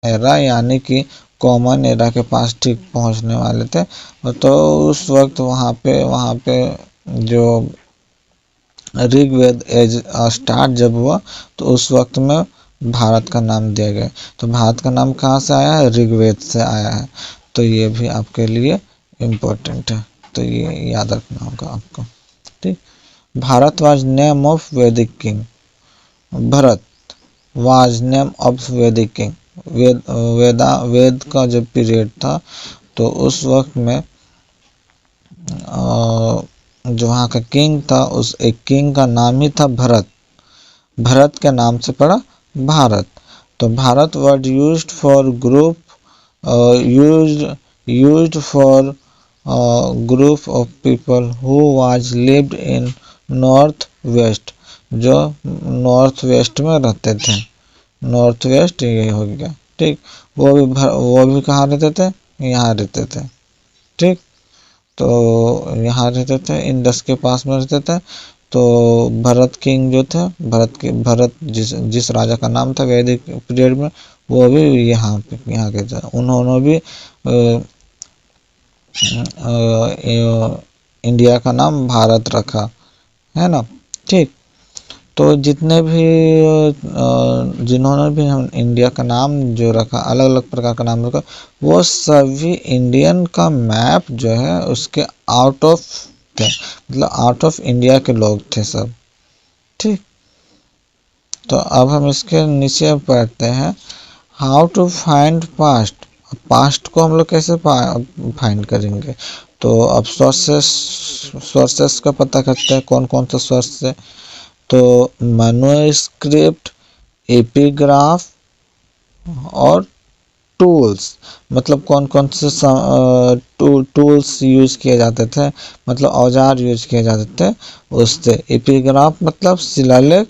Era यानी कि common era के पास ठीक पहुंचने वाले थे। तो उस वक्त वहाँ पे जो ऋग्वेद एज स्टार्ट जब हुआ तो उस वक्त में भारत का नाम दिया गया। तो भारत का नाम कहाँ से आया है? ऋग्वेद से आया है। तो ये भी आपके लिए इम्पोर्टेंट है, तो ये याद रखना होगा आपको। ठीक। भारत वाज नेम ऑफ वैदिक king. Bharat was name of वैदिक किंग। वेद का जब पीरियड था तो उस वक्त में जो वहाँ का किंग था, उस एक किंग का नाम ही था भरत। भरत के नाम से पड़ा भारत। तो Bharat word used for group used for group of people who was lived in north west, जो नॉर्थ वेस्ट में रहते थे। नॉर्थ वेस्ट ये हो गया। ठीक। वो भी कहाँ रहते थे? यहाँ रहते थे। ठीक। तो यहाँ रहते थे, इंडस के पास में रहते थे। तो भरत किंग जो थे, भरत जिस राजा का नाम था वैदिक पीरियड में, वो भी यहाँ के थे। उन्होंने भी इंडिया का नाम भारत रखा है ना। ठीक। तो जितने भी जिन्होंने भी हम इंडिया का नाम जो रखा, अलग अलग प्रकार का नाम रखा, वो सभी इंडियन का मैप जो है उसके आउट ऑफ थे, मतलब आउट ऑफ इंडिया के लोग थे सब। ठीक। तो अब हम इसके नीचे पढ़ते हैं how to find past. Past को हम लोग कैसे फाइंड करेंगे? तो अब सोर्सेस का पता करते हैं, कौन कौन सा सोर्स से। तो मैन्युस्क्रिप्ट, एपिग्राफ और टूल्स, मतलब कौन कौन से टूल्स यूज किए जाते थे, मतलब औजार यूज किए जाते थे उससे। एपिग्राफ मतलब शिलालेख,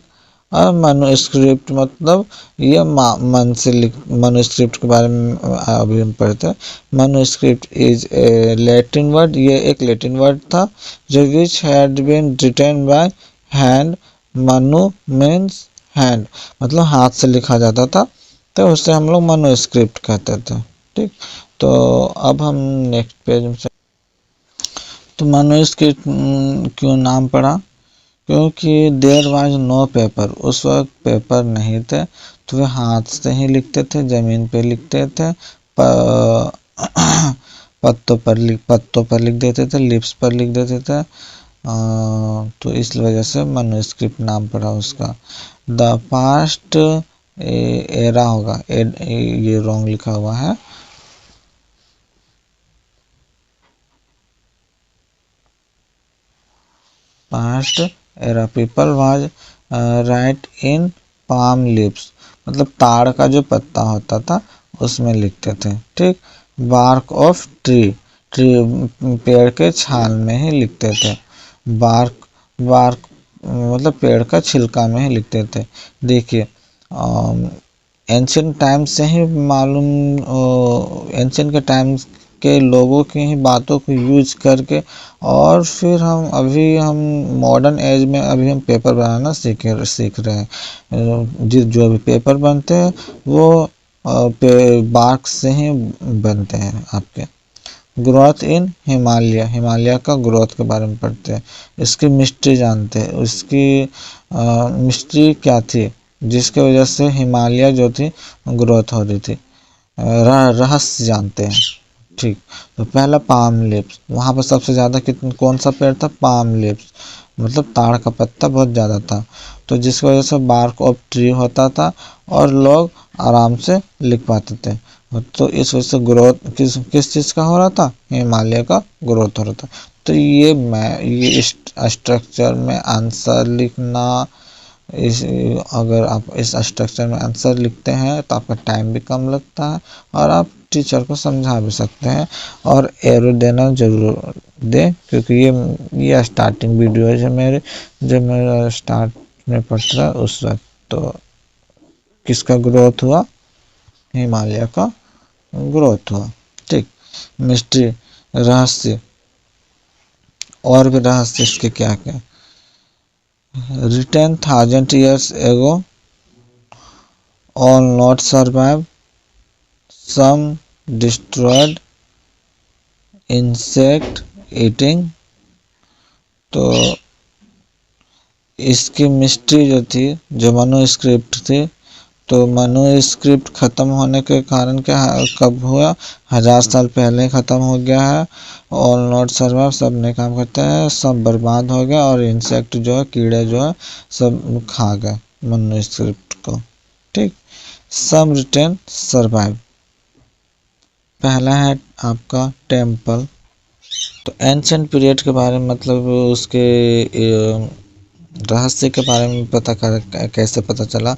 और मैन्युस्क्रिप्ट मतलब ये मन से मैन्युस्क्रिप्ट के बारे में अभी हम पढ़ते हैं। Manuscript is a Latin word, ये एक लैटिन वर्ड था जो which had been written by hand. मनु मीन्स हैंड, मतलब हाथ से लिखा जाता था, तो उससे हम लोग मैन्युस्क्रिप्ट कहते थे। ठीक। तो अब हम नेक्स्ट पेज में से, तो मैन्युस्क्रिप्ट क्यों नाम पड़ा? क्योंकि देयर वाज नो पेपर, उस वक्त पेपर नहीं थे, तो वे हाथ से ही लिखते थे, ज़मीन पे लिखते थे, पत्तों पर लिख देते थे, लिप्स पर लिख देते थे। तो इस वजह से मैन्युस्क्रिप्ट नाम पड़ा उसका। द पास्ट एरा होगा, ये रॉन्ग लिखा हुआ है। Past era people was right in palm leaves, मतलब ताड़ का जो पत्ता होता था उसमें लिखते थे। ठीक। बार्क ऑफ ट्री, पेड़ के छाल में ही लिखते थे। बार्क मतलब पेड़ का छिलका में ही लिखते थे। देखिए एंशियंट टाइम से ही मालूम, एंशियंट के टाइम्स के लोगों की ही बातों को यूज करके, और फिर हम मॉडर्न एज में अभी हम पेपर बनाना सीख रहे हैं। जो भी पेपर बनते हैं वो बार्क से ही बनते हैं आपके। ग्रोथ इन हिमालय, हिमालय का ग्रोथ के बारे में पढ़ते हैं। इसकी मिस्ट्री जानते हैं, उसकी मिस्ट्री क्या थी जिसके वजह से हिमालय जो थी ग्रोथ हो रही थी, रहस्य जानते हैं। ठीक। तो पहला पाम लीव्स, वहाँ पर सबसे ज़्यादा कौन सा पेड़ था? पाम लीव्स, मतलब ताड़ का पत्ता बहुत ज़्यादा था, तो जिसकी वजह से बार्क ऑफ ट्री होता था और लोग आराम से लिख पाते थे। तो इस वजह से ग्रोथ किस चीज़ का हो रहा था? हिमालय का ग्रोथ हो रहा था। तो ये स्ट्रक्चर में आंसर लिखना, अगर आप इस स्ट्रक्चर में आंसर लिखते हैं तो आपका टाइम भी कम लगता है और आप टीचर को समझा भी सकते हैं। और एरो देना जरूर दें, क्योंकि ये स्टार्टिंग वीडियो है मेरे, जब मेरा स्टार्ट में पढ़ता था उस वक्त। तो किसका ग्रोथ हुआ? हिमालय का ग्रोथ हुआ। ठीक। मिस्ट्री, रहस्य, और भी रहस्य इसके क्या क्या? written 1000 years ago, all not survive, some destroyed insect eating। तो इसकी मिस्ट्री जो थी, जो मनुस्क्रिप्ट थी, तो मनुस्क्रिप्ट ख़त्म होने के कारण क्या कब हुआ, 1000 साल पहले ख़त्म हो गया है। ऑल नॉट सर्वाइव, सब ने काम करते हैं, सब बर्बाद हो गया और इंसेक्ट जो है, कीड़े जो है, सब खा गए मनुस्क्रिप्ट को। ठीक। सम रिटेन सर्वाइव। पहला है आपका टेम्पल। तो एंशिएंट पीरियड के बारे में, मतलब उसके रहस्य के बारे में कैसे पता चला।